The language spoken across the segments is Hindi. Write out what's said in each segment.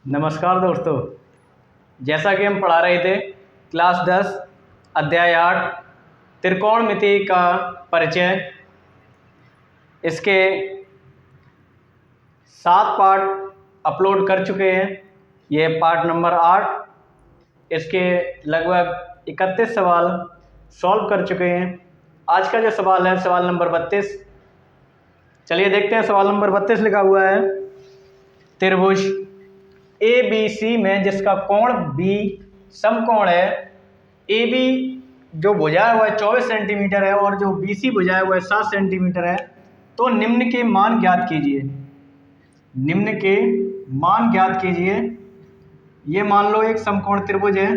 नमस्कार दोस्तों। जैसा कि हम पढ़ा रहे थे क्लास 10 अध्याय 8 त्रिकोणमिति का परिचय, इसके 7 पार्ट अपलोड कर चुके हैं। ये पार्ट नंबर 8, इसके लगभग 31 सवाल सॉल्व कर चुके हैं। आज का जो सवाल है सवाल नंबर 32। चलिए देखते हैं। सवाल नंबर 32 लिखा हुआ है, त्रिभुज ए बी सी में जिसका कोण बी समकोण है, ए बी जो भुजा है वह 24 सेंटीमीटर है और जो बी सी भुजा है वह 7 सेंटीमीटर है, तो निम्न के मान ज्ञात कीजिए। निम्न के मान ज्ञात कीजिए। ये मान लो एक समकोण त्रिभुज है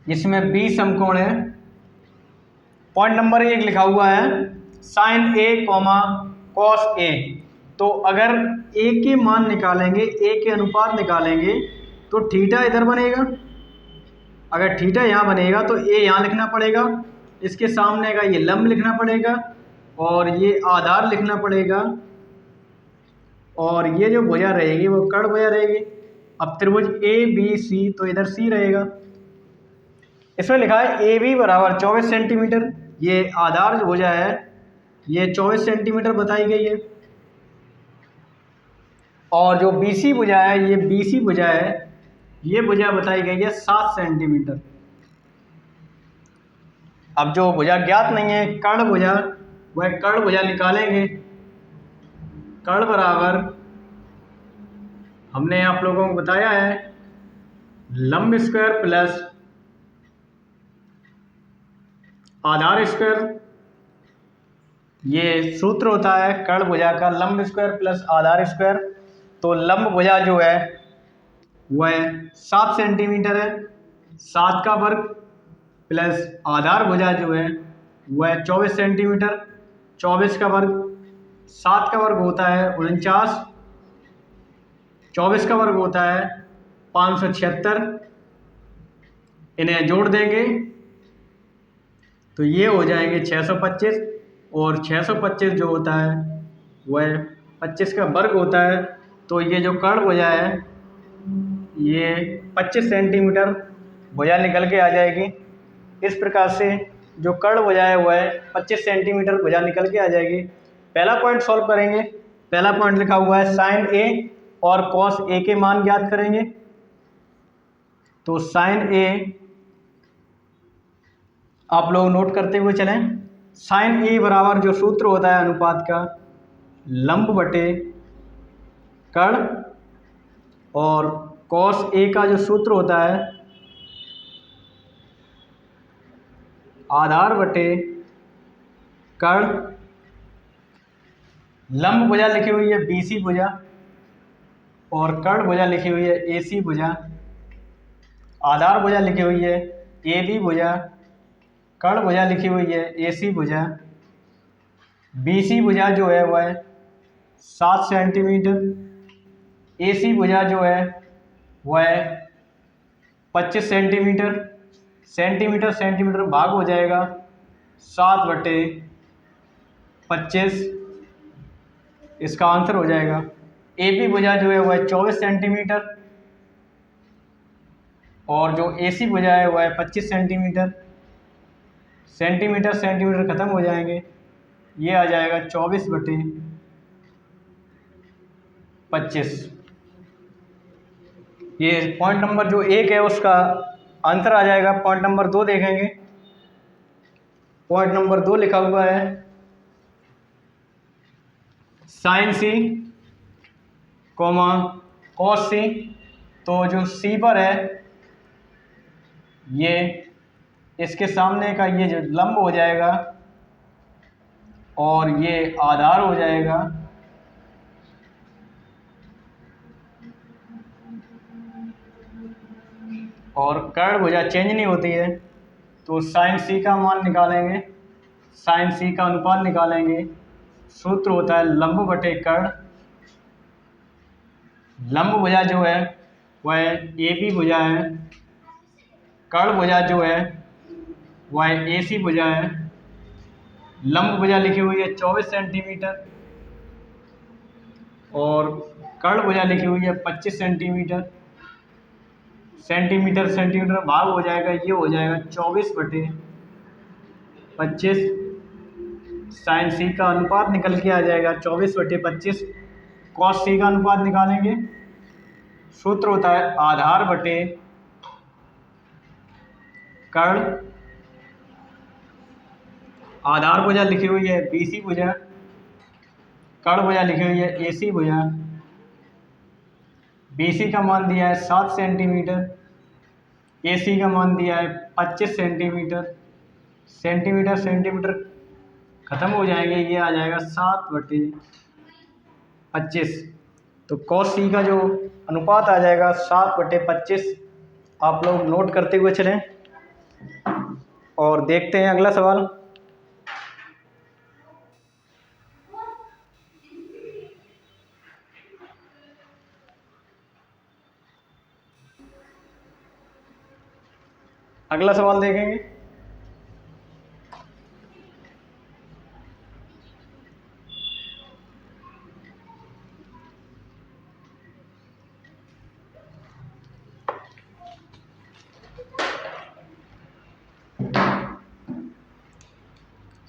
जिसमें बी समकोण है। पॉइंट नंबर 1 लिखा हुआ है sign A comma cos A. तो अगर ए के मान निकालेंगे, ए के अनुपात निकालेंगे, तो थीटा इधर बनेगा। अगर थीटा यहाँ बनेगा तो ए यहाँ लिखना पड़ेगा, इसके सामने का ये लंब लिखना पड़ेगा और ये आधार लिखना पड़ेगा, और ये जो भुजा रहेगी वो कर्ण भुजा रहेगी। अब त्रिभुज ए बी सी, तो इधर सी रहेगा। इसमें लिखा है ए बी बराबर 24 सेंटीमीटर। ये आधार जो भुजा है ये 24 सेंटीमीटर बताई गई है, और जो बी सी भुजा है, ये बी सी भुजा है, ये भुजा बताई गई है 7 सेंटीमीटर। अब जो भुजा ज्ञात नहीं है कर्ण भुजा, वह कर्ण भुजा निकालेंगे। कर्ण बराबर हमने आप लोगों को बताया है लंब स्क्वायर प्लस आधार स्क्वायर। ये सूत्र होता है कर्ण भुजा का, लंब स्क्वायर प्लस आधार स्क्वायर। तो लंब भुजा जो है वह 7 सेंटीमीटर है, 7 का वर्ग, प्लस आधार भुजा जो है वह 24 सेंटीमीटर, 24 का वर्ग, 7 का वर्ग होता है 49, 24 का वर्ग होता है 576। इन्हें जोड़ देंगे तो ये हो जाएंगे 625, और 625 जो होता है वह 25 का वर्ग होता है। तो ये जो कर्ण भुजा है ये 25 सेंटीमीटर भुजा निकल के आ जाएगी। इस प्रकार से जो कर्ण भुजा है वह 25 सेंटीमीटर भुजा निकल के आ जाएगी। पहला पॉइंट सॉल्व करेंगे। पहला पॉइंट लिखा हुआ है साइन ए और कॉस ए के मान ज्ञात करेंगे। तो साइन ए आप लोग नोट करते हुए चलें। साइन ए बराबर जो सूत्र होता है अनुपात का, लंब बटे कर्ण, और कॉस ए का जो सूत्र होता है आधार बटे कर्ण। लंब भुजा लिखी हुई है बी सी भुजा और कर्ण भुजा लिखी हुई है ए सी भुजा। आधार भुजा लिखी हुई है ए बी भुजा, कर्ण भुजा लिखी हुई है ए सी भुजा। बी सी भुजा जो है वह 7 सेंटीमीटर, ए सी भुजा जो है वह 25 सेंटीमीटर। सेंटीमीटर सेंटीमीटर भाग हो जाएगा 7 बटे 25, इसका आंसर हो जाएगा। ए बी भुजा जो है वह 24 सेंटीमीटर और जो ए सी भुजा है वह 25 सेंटीमीटर। सेंटीमीटर सेंटीमीटर खत्म हो जाएंगे, ये आ जाएगा 24 बटे 25। ये पॉइंट नंबर जो 1 है उसका आंसर आ जाएगा। पॉइंट नंबर 2 देखेंगे। पॉइंट नंबर 2 लिखा हुआ है साइन सी कॉमा कॉस सी। तो जो सी पर है ये इसके सामने का ये जो लंब हो जाएगा और ये आधार हो जाएगा, और कर्ण भुजा चेंज नहीं होती है। तो साइन सी का मान निकालेंगे, साइन सी का अनुपात निकालेंगे। सूत्र होता है लंब बटे कर्ण। लंब भुजा जो है वह ए बी भुजा है, कर्ण भुजा जो है वह ए सी भुजा है। लंब भुजा लिखी हुई है 24 सेंटीमीटर, और कर्ण भुजा लिखी हुई है 25 सेंटीमीटर। सेंटीमीटर सेंटीमीटर भाग हो जाएगा, ये हो जाएगा 24/25। साइन सी का अनुपात निकल के आ जाएगा 24/25। कॉस सी का अनुपात निकालेंगे, सूत्र होता है आधार बटे कर्ण। आधार भुजा लिखी हुई है BC भुजा, कर्ण भुजा लिखी हुई है AC भुजा। BC का मान दिया है 7 सेंटीमीटर, AC का मान दिया है 25 सेंटीमीटर। सेंटीमीटर सेंटीमीटर खत्म हो जाएंगे, ये आ जाएगा 7/25। तो कॉस सी का जो अनुपात आ जाएगा 7/25। आप लोग नोट करते हुए चलें और देखते हैं अगला सवाल। अगला सवाल देखेंगे।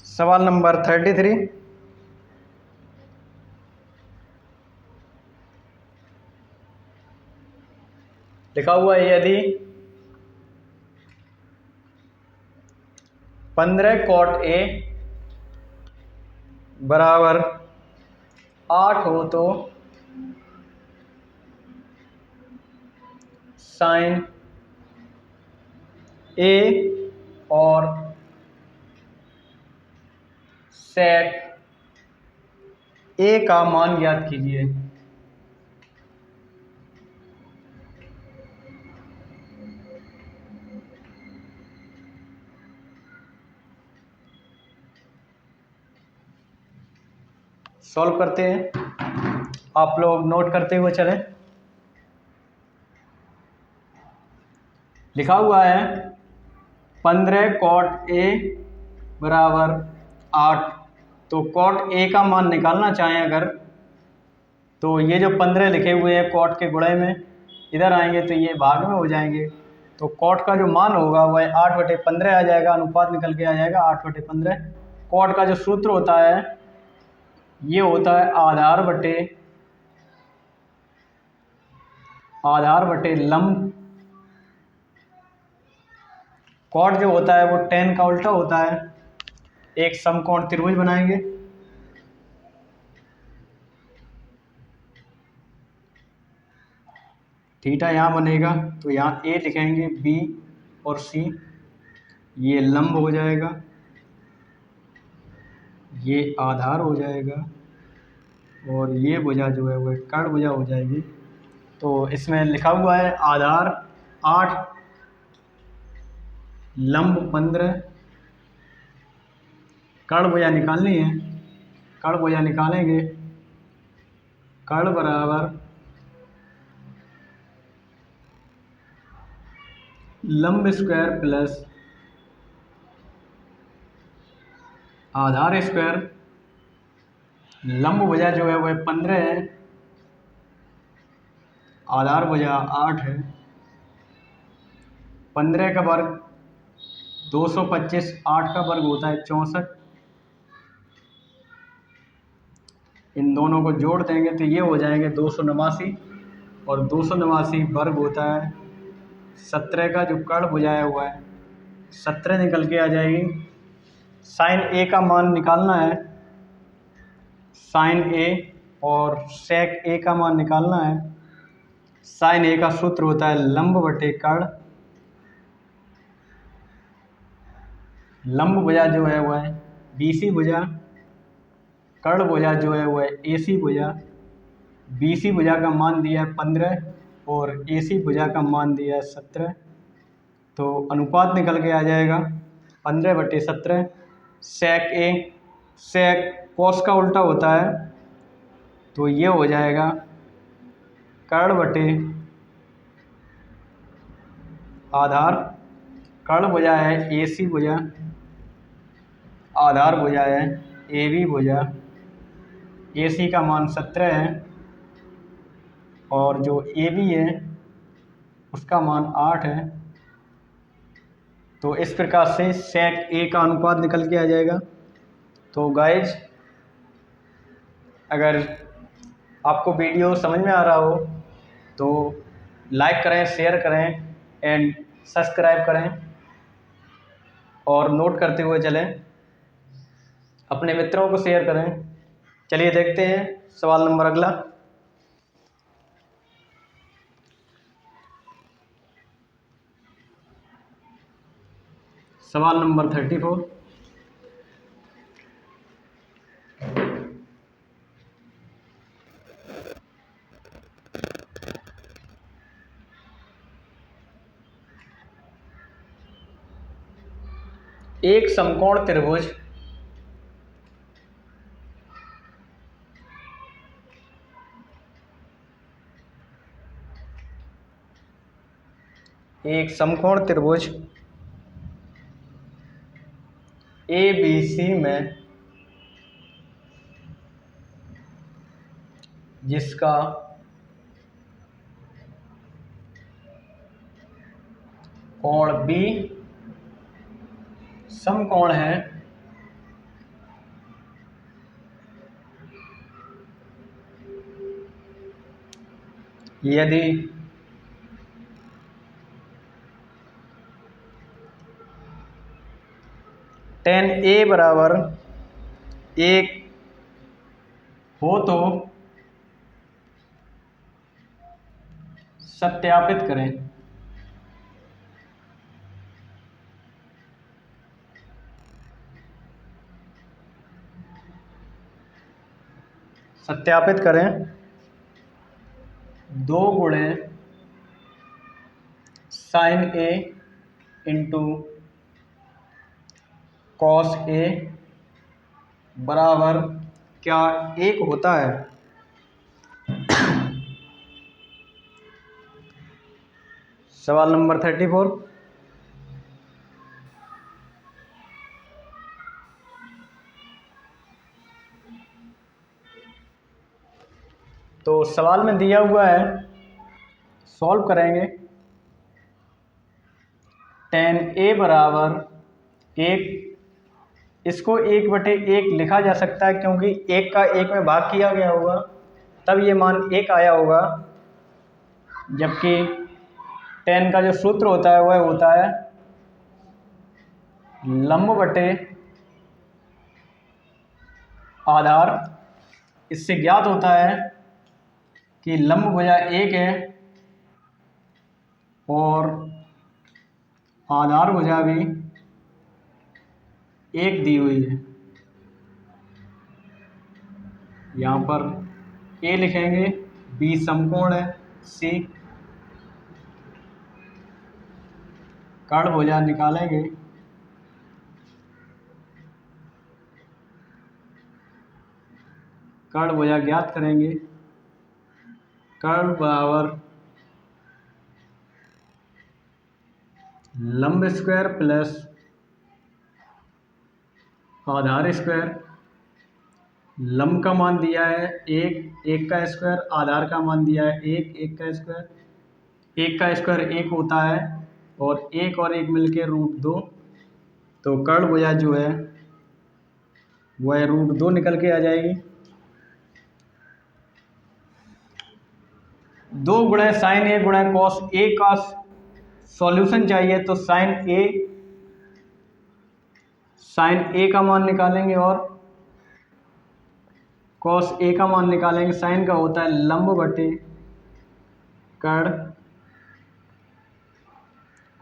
सवाल नंबर 33। लिखा हुआ है यदि 15 cot A बराबर 8 हो तो साइन A और सेक A का मान ज्ञात कीजिए। सॉल्व करते हैं, आप लोग नोट करते हुए चलें। लिखा हुआ है 15 cot A बराबर 8। तो cot A का मान निकालना चाहें अगर, तो ये जो 15 लिखे हुए हैं cot के गुणे में इधर आएंगे तो ये भाग में हो जाएंगे। तो cot का जो मान होगा वह 8/15 आ जाएगा, अनुपात निकल के आ जाएगा 8/15। cot का जो सूत्र होता है ये होता है आधार बटे लंब। कॉट जो होता है वो tan का उल्टा होता है। एक समकोण त्रिभुज बनाएंगे, थीटा यहाँ बनेगा तो यहाँ A लिखेंगे, B और C, ये लंब हो जाएगा, ये आधार हो जाएगा और ये भुजा जो है वो कर्ण भुजा हो जाएगी। तो इसमें लिखा हुआ है आधार 8, लंब 15, कर्ण भुजा निकालनी है। कर्ण भुजा निकालेंगे, कर्ण बराबर लंब स्क्वायर प्लस आधार स्क्वायर। लंब भुजा जो है वह 15 है, आधार भुजा 8 है। 15 का वर्ग 225, 8 का वर्ग होता है 64। इन दोनों को जोड़ देंगे तो ये हो जाएंगे 289, और 289 वर्ग होता है 17 का जो कर्ण भुजाया हुआ है 17 निकल के आ जाएगी। साइन A का मान निकालना है, साइन A और सेक A का मान निकालना है। साइन A का सूत्र होता है लंब बटे कर्ण। लंब भुजा जो है वह BC भुजा, कर्ण भुजा जो है वह AC भुजा। BC भुजा का मान दिया है 15 और AC भुजा का मान दिया है 17। तो अनुपात निकल के आ जाएगा 15/17। सेक कॉस का उल्टा होता है तो ये हो जाएगा कर्ण बटे आधार। कर्ण भुजा है AC भुजा, आधार भुजा है AB भुजा। AC का मान 17 है और जो ए बी है उसका मान 8 है। तो इस प्रकार से सेक ए का अनुपात निकल के आ जाएगा। तो गाइज, अगर आपको वीडियो समझ में आ रहा हो तो लाइक करें, शेयर करें एंड सब्सक्राइब करें और नोट करते हुए चलें, अपने मित्रों को शेयर करें। चलिए देखते हैं सवाल नंबर अगला। सवाल नंबर 34। एक समकोण त्रिभुज ABC में जिसका कोण B समकोण है यदि tan A बराबर 1 हो तो सत्यापित करें। सत्यापित करें 2 गुणे sine A into cos A बराबर क्या 1 होता है। सवाल नंबर 34। तो सवाल में दिया हुआ है, सॉल्व करेंगे। tan A बराबर 1, इसको 1/1 लिखा जा सकता है क्योंकि 1 का 1 में भाग किया गया होगा तब ये मान 1 आया होगा, जबकि tan का जो सूत्र होता है वह होता है लंब बटे आधार। इससे ज्ञात होता है कि लंब भुजा 1 है और आधार भुजा भी 1 दी हुई है। यहाँ पर A लिखेंगे, B समकोण है, C कर्ण भुजा निकालेंगे, कर्ण भुजा ज्ञात करेंगे। कर्ण बराबर लंब स्क्वायर प्लस आधार स्क्वायर। लंब का मान दिया है 1, 1 का स्क्वायर, आधार का मान दिया है 1, 1 का स्क्वायर। 1 का स्क्वायर 1 होता है और 1 और 1 मिलके √2। तो कर्ण भुजा जो है वह √2 निकल के आ जाएगी। 2 गुणे साइन A गुणे कॉस A का सॉल्यूशन चाहिए तो साइन A का मान निकालेंगे और कॉस A का मान निकालेंगे। साइन का होता है लंब बटे कर्ण,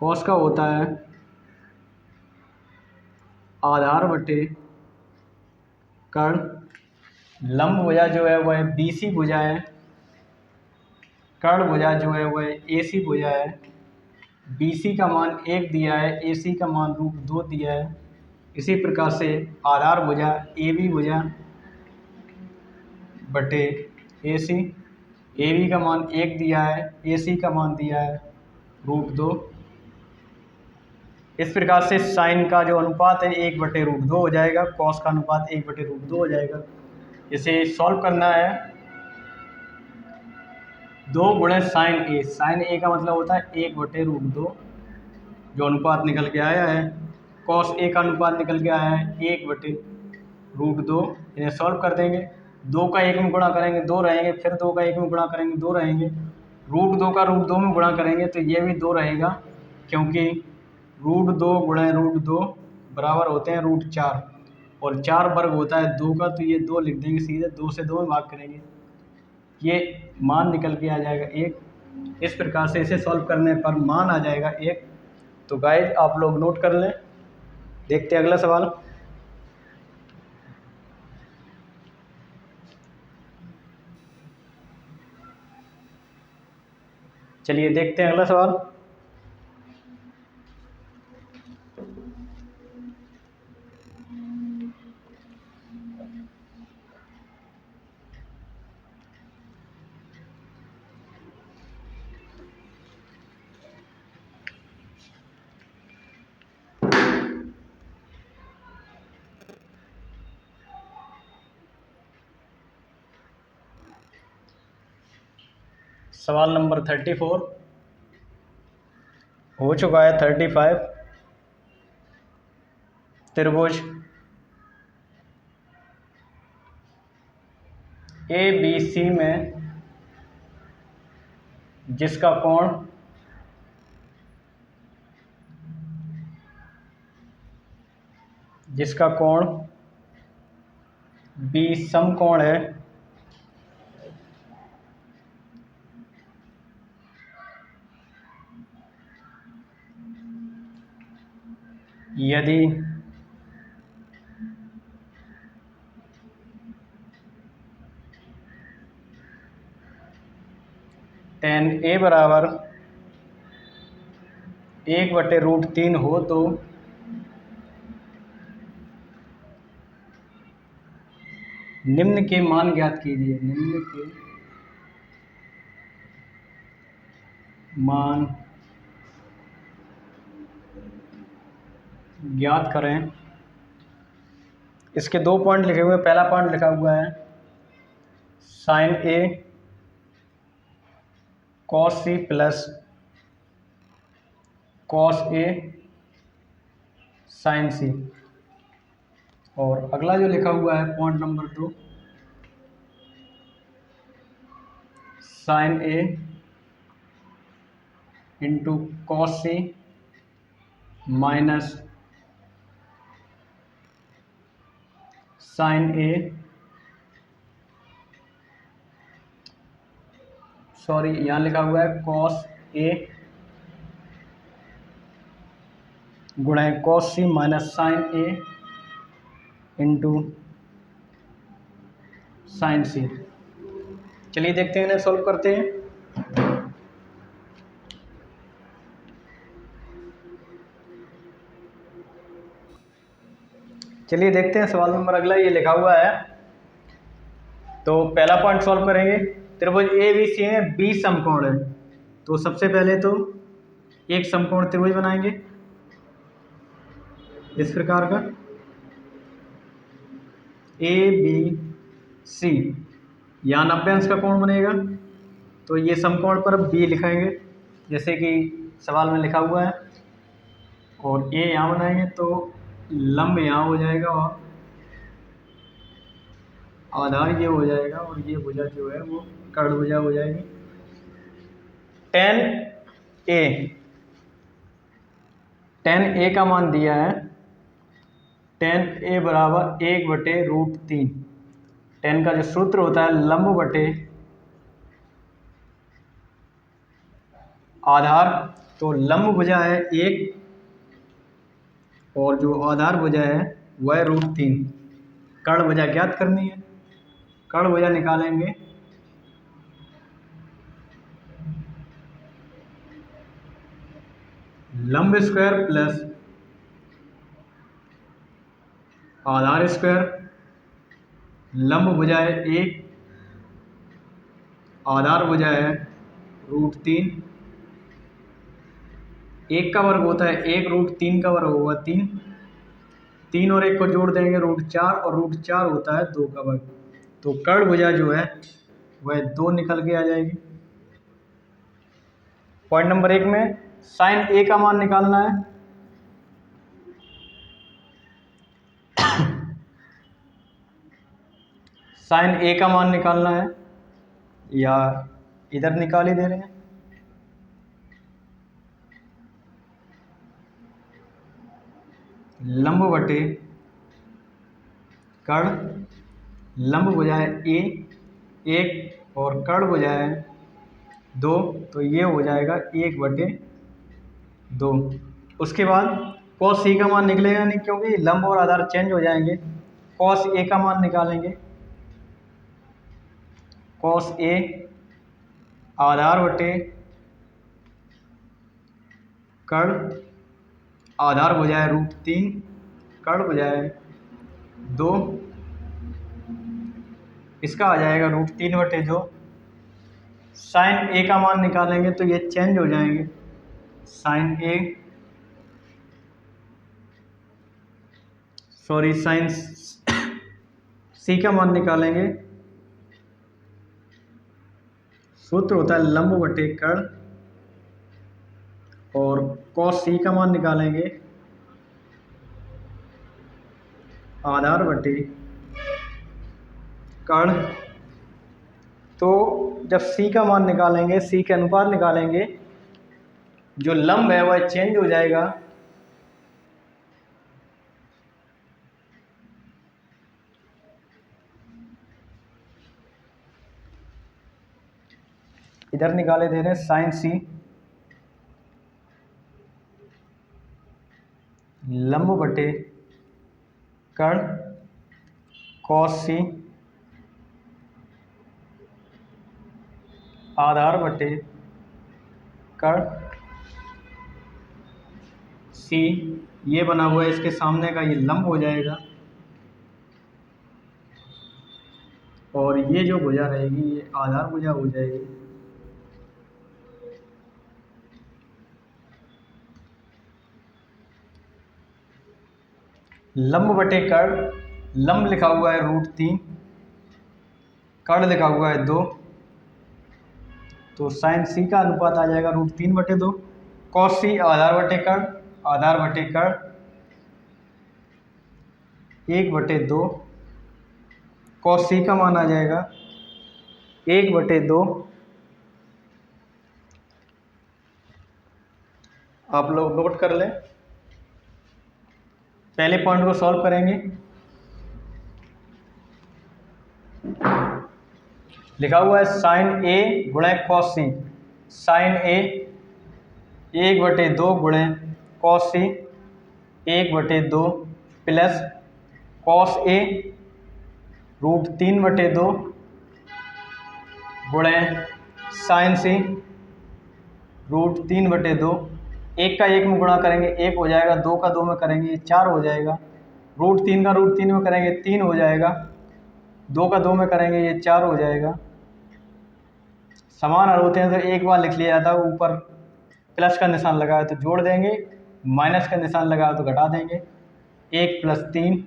कॉस का होता है आधार बटे कर्ण। लंब भुजा जो है वह BC भुजा है, कर्ण भुजा जो है वह AC भुजा है। BC का मान 1 दिया है, AC का मान √2 दिया है। इसी प्रकार से आधार भुजा AB भुजा बटे AC, AB का मान 1 दिया है, AC का मान दिया है √2। इस प्रकार से साइन का जो अनुपात है 1/√2 हो जाएगा, कॉस का अनुपात 1/√2 हो जाएगा। इसे सॉल्व करना है। 2 गुणे साइन ए। साइन ए का मतलब होता है 1/√2, जो अनुपात निकल के आया है। कॉस ए का अनुपात निकल के आया है 1/√2। इन्हें सॉल्व कर देंगे। 2 का 1 में गुणा करेंगे 2 रहेंगे, फिर 2 का 1 में गुणा करेंगे 2 रहेंगे, √2 का √2 में गुणा करेंगे तो ये भी 2 रहेगा, क्योंकि √2 गुणे √2 बराबर होते हैं √4, और 4 वर्ग होता है 2 का, तो ये 2 लिख देंगे सीधे। 2 से 2 में भाग करेंगे, ये मान निकल के आ जाएगा 1। इस प्रकार से इसे सॉल्व करने पर मान आ जाएगा 1। तो गाइस आप लोग नोट कर लें। देखते हैं अगला सवाल। चलिए देखते हैं अगला सवाल। सवाल नंबर 34 हो चुका है। 35 त्रिभुज ABC में जिसका कोण B समकोण है, यदि tan A बराबर 1/√3 हो तो निम्न के मान ज्ञात कीजिए। निम्न के मान ज्ञात करें। इसके 2 पॉइंट लिखे हुए हैं। पहला पॉइंट लिखा हुआ है sine A cos C plus cos A sine C, और अगला जो लिखा हुआ है point number 2 sine A into cos C minus sine A, sorry यहाँ लिखा हुआ है कॉस A गुणा cos C minus sine A into sine C। चलिए देखते हैं, इन्हें सॉल्व करते हैं। चलिए देखते हैं सवाल नंबर अगला ये लिखा हुआ है। तो पहला पॉइंट सॉल्व करेंगे। त्रिभुज ABC में 20 समकोण है, तो सबसे पहले तो एक समकोण त्रिभुज बनाएंगे इस प्रकार का ABC। यहाँ 90 अंश का कोण बनेगा, तो ये समकोण पर B लिखाएंगे जैसे कि सवाल में लिखा हुआ है, और A यहाँ बनाएंगे तो लंब यहाँ हो जाएगा और आधार ये हो जाएगा, और ये भुजा जो है वो कर्ण भुजा हो जाएगी। tan A का मान दिया है, tan A बराबर 1/√3। tan का जो सूत्र होता है लंब बटे आधार, तो लंब भुजा है 1 और जो आधार भुजा है वह √3। कर्ण भुजा ज्ञात करनी है। कर्ण भुजा निकालेंगे लंब स्क्वायर प्लस आधार स्क्वायर। लंब भुजा है 1, आधार भुजा है √3। 1 का वर्ग होता है 1, √3 का वर्ग होगा 3। 3 और 1 को जोड़ देंगे √4, और √4 होता है 2 का वर्ग। तो कर्ण भुजा जो है वह 2 निकल के आ जाएगी। पॉइंट नंबर 1 में साइन ए का मान निकालना है। साइन ए का मान निकालना है, या इधर निकाल ही दे रहे हैं। लंब बटे कर्ण, लंब बजाय ए 1 और कर्ण बजाय 2, तो ये हो जाएगा 1/2। उसके बाद कॉस सी का मान निकलेगा नहीं, क्योंकि लंब और आधार चेंज हो जाएंगे। कॉस ए का मान निकालेंगे। कॉस ए आधार बटे कर्ण, आधार बजाय √3, कर्ण बजाय 2, इसका आ जाएगा √3/2। साइन ए का मान निकालेंगे तो ये चेंज हो जाएंगे। साइन सी का मान निकालेंगे। सूत्र होता है लंब बटे कर्ण, और कॉस सी का मान निकालेंगे आधार बटे कर्ण। तो जब सी का मान निकालेंगे, सी के अनुपात निकालेंगे, जो लंब है वह चेंज हो जाएगा। इधर निकाले दे रहे हैं साइन सी लंब बटे कर्ण, कॉस सी आधार बटे कर्ण। सी ये बना हुआ है, इसके सामने का ये लंब हो जाएगा, और ये जो भुजा रहेगी ये आधार भुजा हो जाएगी। लंब बटे कर्ण, लंब लिखा हुआ है √3, कर्ण लिखा हुआ है 2, तो साइन सी का अनुपात आ जाएगा √3/2। कॉस सी आधार बटे कर्ण, आधार बटे कर्ण 1/2। कॉस सी का मान आ जाएगा 1/2। आप लोग नोट कर लें। पहले पॉइंट को सॉल्व करेंगे। लिखा हुआ है साइन ए गुणे कॉस सी। साइन ए 1/2 गुणे cos C 1/2 plus cos A √3/2 गुणे साइन सी √3/2। एक का एक में गुणा करेंगे 1 हो जाएगा, 2 का 2 में करेंगे 4 हो जाएगा, √3 का √3 में करेंगे 3 हो जाएगा, 2 का 2 में करेंगे ये 4 हो जाएगा। समान हर होते हैं तो एक बार लिख लिया जाता है, ऊपर प्लस का निशान लगाया तो जोड़ देंगे, माइनस का निशान लगाया तो घटा देंगे। 1 + 3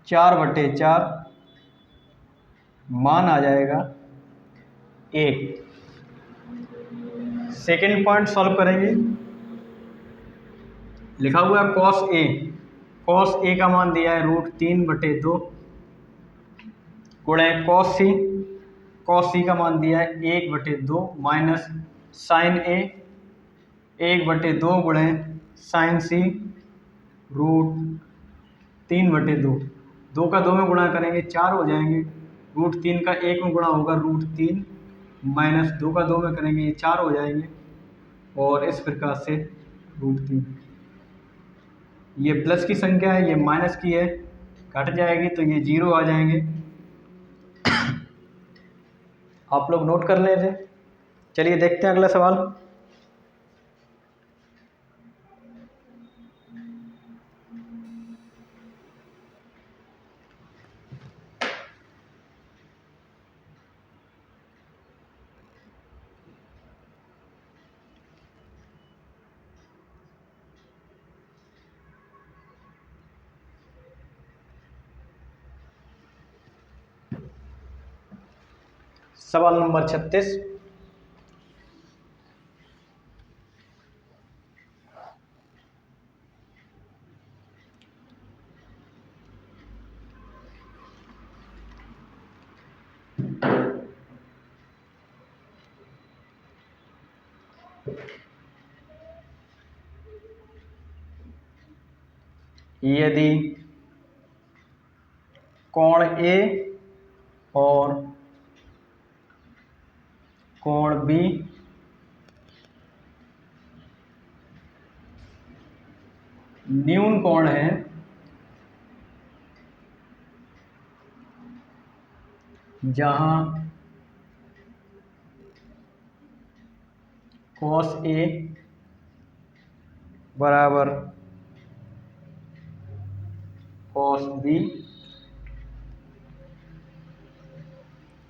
4/4, मान आ जाएगा 1। सेकेंड पॉइंट सॉल्व करेंगे। लिखा हुआ है कॉस ए, कॉस ए का मान दिया है √3/2 गुणे कॉस सी, कॉस सी का मान दिया है 1/2 माइनस साइन ए 1/2 गुणे साइन सी √3/2। 2 का 2 में गुणा करेंगे 4 हो जाएंगे, √3 का 1 में गुणा होगा √3 माइनस 2 का 2 में करेंगे ये 4 हो जाएंगे, और इस प्रकार से √3। ये प्लस की संख्या है, ये माइनस की है, घट जाएगी तो ये 0 आ जाएंगे। आप लोग नोट कर लें थे। चलिए देखते हैं अगला सवाल। सवाल नंबर 36। यदि कोण ए और कोण बी न्यून कोण है, जहां cos A बराबर cos B,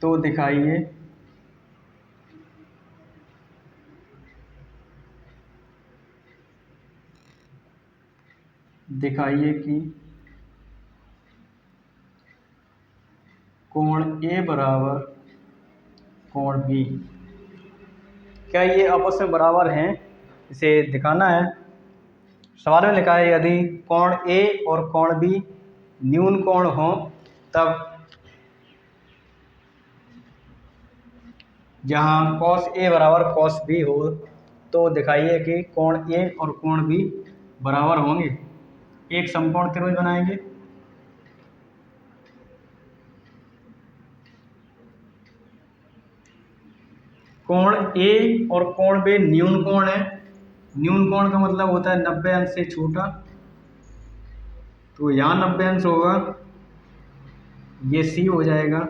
तो दिखाइए कि कोण A बराबर कोण B, क्या ये आपस में बराबर हैं, इसे दिखाना है। सवाल में लिखा है यदि कोण A और कोण B न्यून कोण हो तब जहां cos A बराबर cos B हो, तो दिखाइए कि कोण A और कोण B बराबर होंगे। एक समकोण त्रिभुज बनाएंगे। कोण A और कोण B न्यून कोण है। न्यून कोण का मतलब होता है 90 अंश से छोटा, तो यहाँ 90 अंश होगा, ये C हो जाएगा।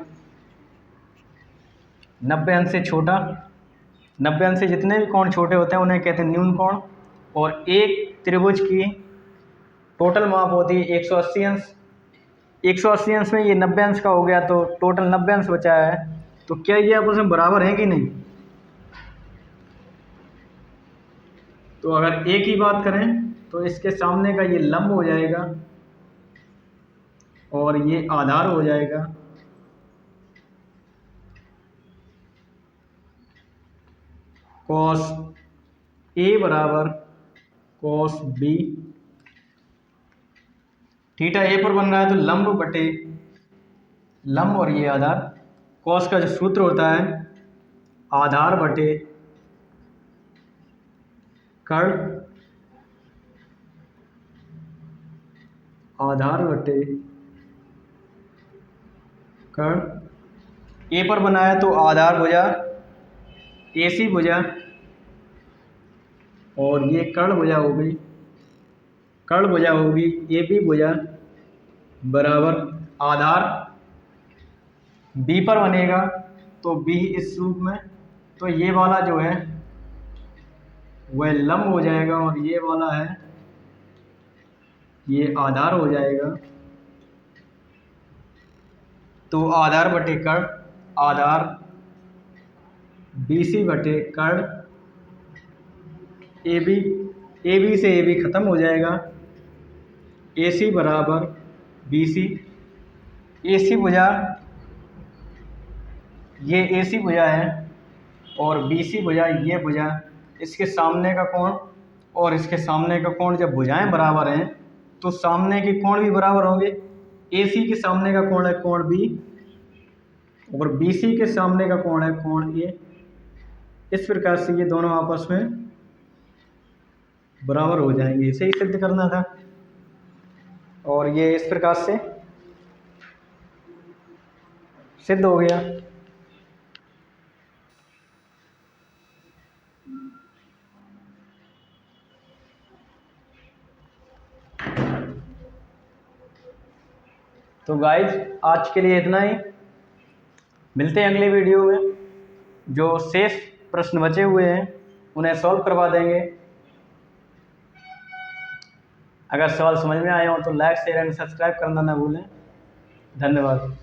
90 अंश से छोटा, 90 अंश से जितने भी कोण छोटे होते हैं उन्हें कहते हैं न्यून कोण। और एक त्रिभुज की टोटल माप होती है 180 अंश। 180 अंश में ये 90 अंश का हो गया, तो टोटल 90 अंश बचा है। तो क्या ये आपस में बराबर है कि नहीं? तो अगर ए की बात करें तो इसके सामने का ये लंब हो जाएगा और ये आधार हो जाएगा। cos A बराबर cos B, थीटा ए पर बन रहा है तो लंब बटे लंब और ये आधार। cos का जो सूत्र होता है आधार बटे कर्ण, आधार बटे कर्ण। ए पर बना है तो आधार भुजा AC भुजा और ये कर्ण भुजा हो गई, कर्ण भुजा होगी AB भुजा बराबर आधार B पर बनेगा तो B इस रूप में, तो ये वाला जो है वह लंब हो जाएगा और ये वाला है ये आधार हो जाएगा। तो आधार बटे कर्ण, आधार BC बटे कर्ण, AB से AB खत्म हो जाएगा, AC बराबर BC। AC भुजा, ये AC भुजा है और BC भुजा ये भुजा, इसके सामने का कोण और इसके सामने का कोण जब भुजाएं बराबर हैं तो सामने के कोण भी बराबर होंगे। AC के सामने का कोण है कोण B और BC के सामने का कोण है कोण A। इस प्रकार से ये दोनों आपस में बराबर हो जाएंगे। इसे ही सिद्ध करना था और ये इस प्रकार से सिद्ध हो गया। तो गाइज आज के लिए इतना ही, मिलते हैं अगले वीडियो में। जो शेष प्रश्न बचे हुए हैं उन्हें सॉल्व करवा देंगे। अगर सवाल समझ में आए हो तो लाइक शेयर एंड सब्सक्राइब करना ना भूलें। धन्यवाद।